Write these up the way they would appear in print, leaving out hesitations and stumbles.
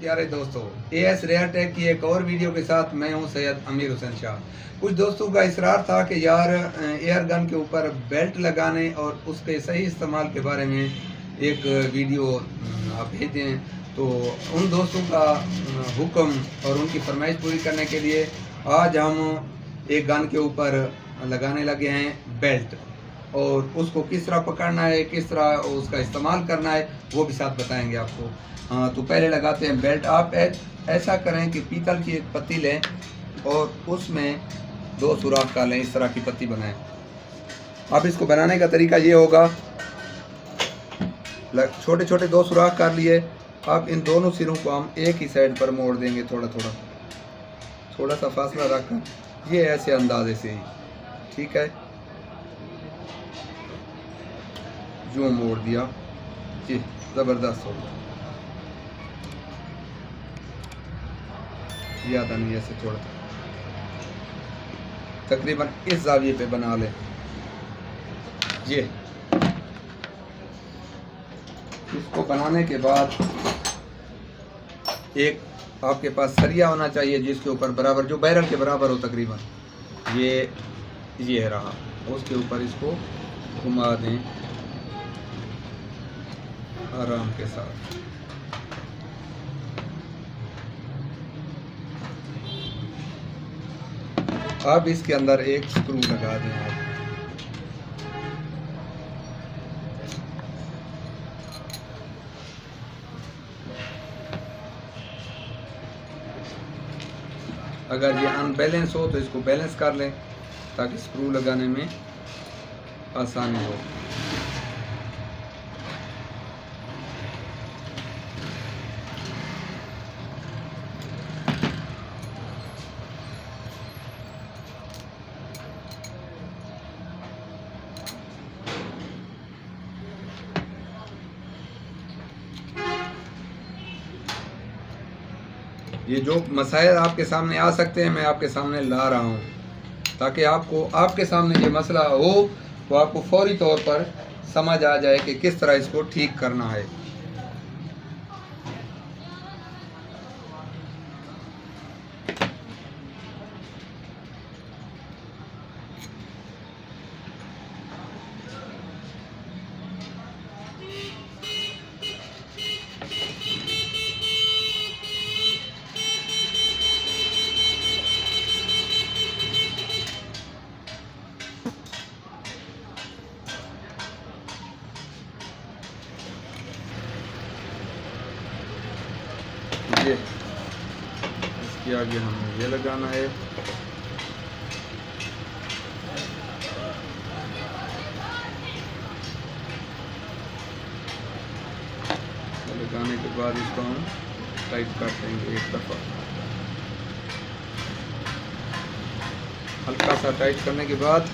प्यारे दोस्तों, as rare take की एक और वीडियो के साथ मैं हूं सैयद अमीर हुसैन शाह। कुछ दोस्तों का इसरार था कि यार एयर गन के ऊपर बेल्ट लगाने और उसके सही इस्तेमाल के बारे में एक वीडियो आप भेजें। तो उन दोस्तों का हुक्म और उनकी फरमाइश पूरी करने के लिए आज हम एक गन के ऊपर लगाने लगे हैं बेल्ट, और उसको किस तरह पकड़ना है, किस तरह उसका इस्तेमाल करना है, वो भी साथ बताएंगे आपको। हाँ, तो पहले लगाते हैं बेल्ट। आप ऐसा करें कि पीतल की एक पत्ती लें और उसमें 2 सुराख का लें, इस तरह की पत्ती बनाएं। अब इसको बनाने का तरीका ये होगा, छोटे छोटे 2 सुराख कर लिए। अब इन दोनों सिरों को हम एक ही साइड पर मोड़ देंगे, थोड़ा सा फासला रखकर, ये ऐसे अंदाजे से ही, ठीक है। यूं मोड़ दिया जी, ज़बरदस्त हो गया। ज़्यादा नहीं, ऐसे थोड़ा तकरीबन इस जाविये पे बना लें। ये इसको बनाने के बाद एक आपके पास सरिया होना चाहिए जिसके ऊपर बराबर, जो बैरल के बराबर हो तकरीबन, ये रहा। उसके ऊपर इसको घुमा दें आराम के साथ। अब इसके अंदर एक स्क्रू लगा दें आप। अगर ये अनबैलेंस हो तो इसको बैलेंस कर लें ताकि स्क्रू लगाने में आसानी हो। ये जो मसाइल आपके सामने आ सकते हैं, मैं आपके सामने ला रहा हूँ ताकि आपके सामने ये मसला हो तो आपको फौरी तौर पर समझ आ जाए कि किस तरह इसको ठीक करना है। ये इसके आगे हमें ये लगाना है। लगाने के बाद इसको हम टाइट कर देंगे एक दफ़ा। हल्का सा टाइट करने के बाद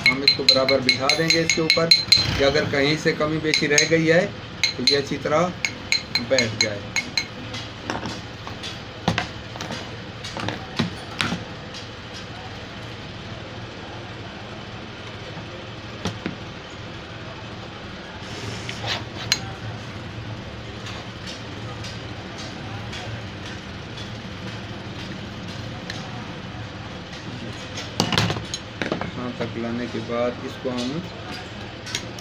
हम इसको बराबर बिठा देंगे इसके ऊपर कि अगर कहीं से कमी बेशी रह गई है तो ये अच्छी तरह बैठ जाए। तक लाने के बाद इसको हम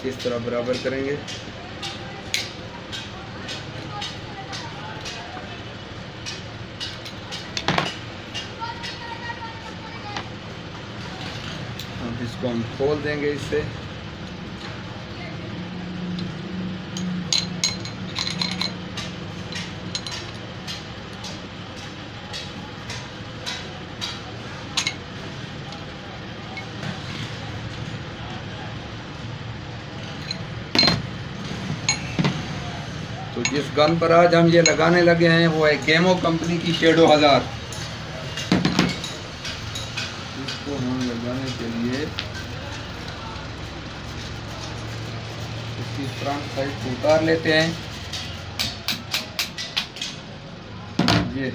इस तरह बराबर करेंगे। अब इसको हम खोल देंगे इससे। तो जिस गन पर आज हम ये लगाने लगे हैं वो है केमो कंपनी की शेडो 1000। इसको हम लगाने के लिए इसकी फ्रंट साइड को उतार लेते हैं। ये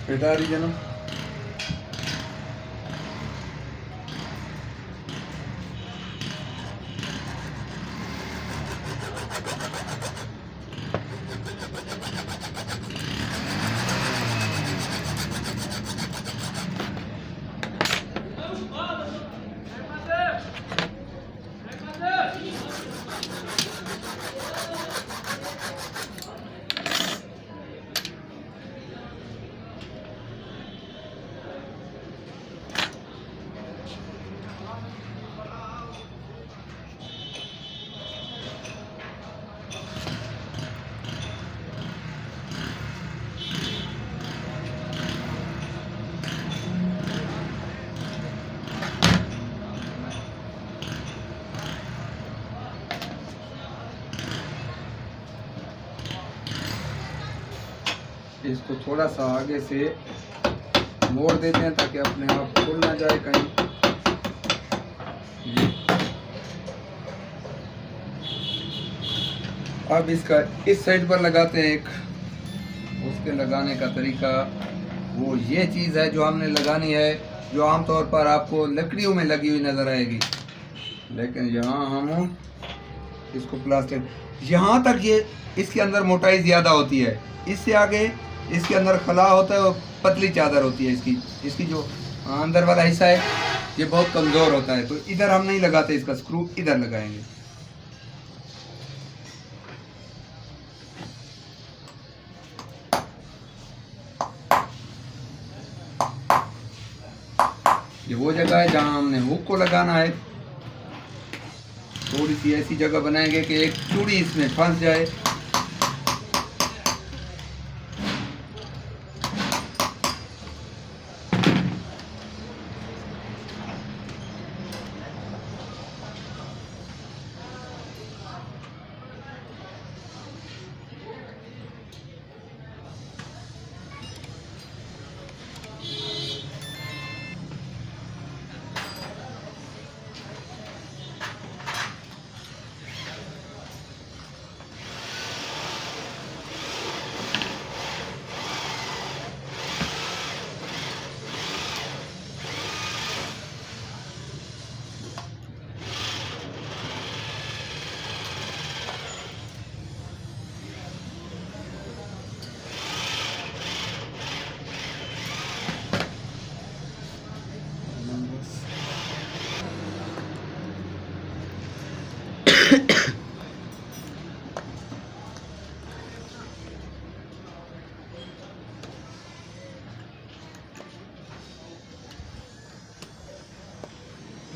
बेटा रही जन्म इसको थोड़ा सा आगे से मोड़ देते हैं ताकि अपने आप खुल ना जाए कहीं। अब इसका इस साइड पर लगाते हैं एक। उसके लगाने का तरीका वो ये चीज़ है जो हमने लगानी है, जो आमतौर पर आपको लकड़ियों में लगी हुई नज़र आएगी, लेकिन यहाँ हम इसको प्लास्टिक, यहाँ तक ये इसके अंदर मोटाई ज़्यादा होती है, इससे आगे इसके अंदर खला होता है और पतली चादर होती है इसकी जो अंदर वाला हिस्सा है ये बहुत कमज़ोर होता है। तो इधर हम नहीं लगाते, इसका स्क्रू इधर लगाएंगे। ये वो जगह है जहां हमने हुक को लगाना है। थोड़ी सी ऐसी जगह बनाएंगे कि एक चूड़ी इसमें फंस जाए।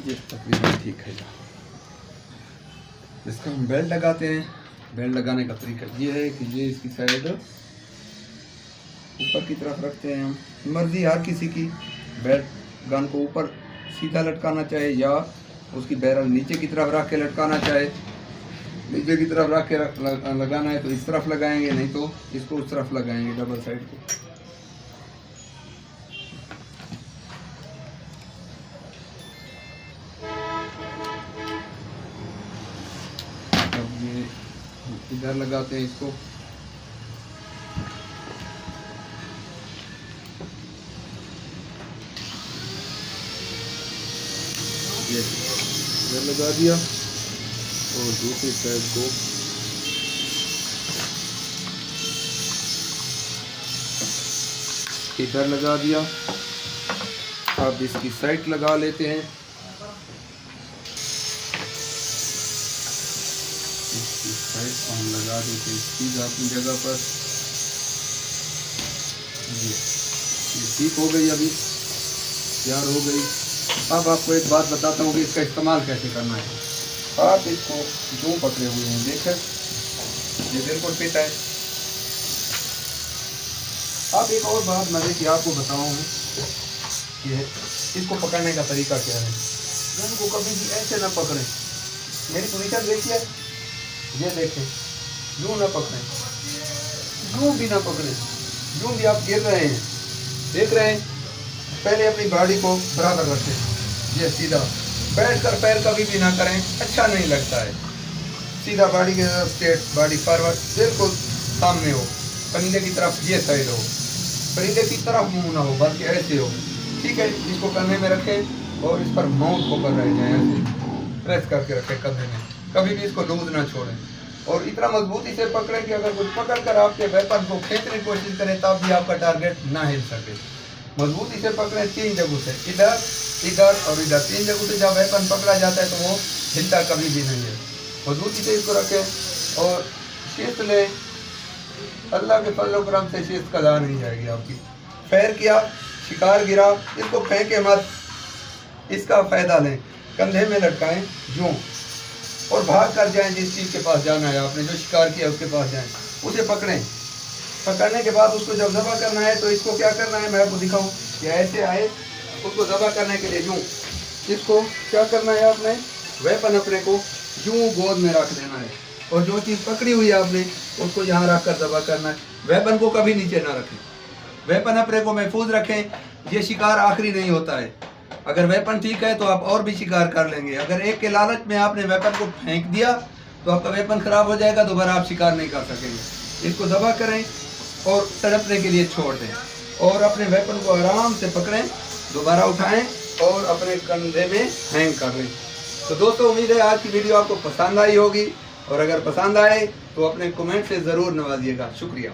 ये तकरीबन ठीक है। इसका हम बेल्ट लगाते हैं। बेल्ट लगाने का तरीका ये है कि ये इसकी साइड ऊपर की तरफ रखते हैं हम। मर्जी हर किसी की, बेल्ट गन को ऊपर सीधा लटकाना चाहे या उसकी बैरल नीचे की तरफ रख के लटकाना चाहे। नीचे की तरफ रख के लगाना है तो इस तरफ लगाएंगे, नहीं तो इसको उस तरफ लगाएंगे, डबल साइड को। अब ये इधर लगाते हैं इसको। ये इधर लगा दिया और दूसरी साइड को इधर लगा दिया। अब इसकी साइड लगा लेते हैं। इसकी साइड को हम लगा देते हैं सीधा अपनी जगह पर। ये ठीक हो गई, अभी तैयार हो गई। अब आपको एक बात बताता हूँ कि इसका इस्तेमाल कैसे करना है। आप इसको जो पकड़े हुए हैं, देखें ये बिल्कुल फिट है। अब एक और बात मजे की आपको बताऊँ कि इसको पकड़ने का तरीका क्या है। गन को कभी भी ऐसे ना पकड़ें। मेरी पोजीशन देखिए, ये देखें, यूँ ना पकड़ें, यूँ भी ना पकड़ें, यूँ भी आप गिर रहे हैं, देख रहे हैं। पहले अपनी बॉडी को बराबर रखें, ये सीधा। बैठ कर पैर कभी भी ना करें, अच्छा नहीं लगता है। सीधा बॉडी के तरफ स्ट्रेट, बॉडी फॉरवर्ड, बिल्कुल सामने हो, कंधे की तरफ ये साइड हो। परिंदे की तरफ मुंह ना हो बल्कि ऐसे हो, ठीक है। इसको कंधे में रखें और इस पर माउंट होकर रह जाए, ऐसे प्रेस करके रखें कंधे में, कभी भी इसको लूज ना छोड़ें। और इतना मजबूती से पकड़ें कि अगर कुछ पकड़ कर आपके वेपन को खींचने की कोशिश करें तब भी आपका टारगेट ना हिल सके। मजबूती से पकड़ें 3 जगहों से, इधर इधर और इधर, 3 जगहों से जब वेपन पकड़ा जाता है तो वो हिलता कभी भी नहीं है। मजबूती से इसको रखें और शिस्त लें। अल्लाह के फजल करम से शिस्त कदा नहीं जाएगी आपकी। फैर किया, शिकार गिरा, इसको फेंके मत, इसका फ़ायदा लें, कंधे में लटकाएं यूँ और भाग कर जाएं। जिस चीज़ के पास जाना है आपने, जो शिकार किया उसके पास जाएं, उसे पकड़ें। पकड़ने के बाद उसको जब ज़बह करना है तो इसको क्या करना है मैं आपको दिखाऊं कि ऐसे आए, उसको ज़बह करने के लिए यूँ इसको क्या करना है, आपने वेपन अपने को यूँ गोद में रख देना है और जो चीज़ पकड़ी हुई है आपने उसको यहाँ रख कर ज़बह करना है। वेपन को कभी नीचे ना रखें, वेपन अपने को महफूज रखें। ये शिकार आखिरी नहीं होता है। अगर वेपन ठीक है तो आप और भी शिकार कर लेंगे। अगर एक के लालच में आपने वेपन को फेंक दिया तो आपका वेपन ख़राब हो जाएगा, दोबारा आप शिकार नहीं कर सकेंगे। इसको ज़बह करें और तड़पने के लिए छोड़ दें और अपने वेपन को आराम से पकड़ें, दोबारा उठाएं और अपने कंधे में हैंग कर लें। तो दोस्तों, उम्मीद है आज की वीडियो आपको पसंद आई होगी और अगर पसंद आए तो अपने कमेंट से ज़रूर नवाजिएगा। शुक्रिया।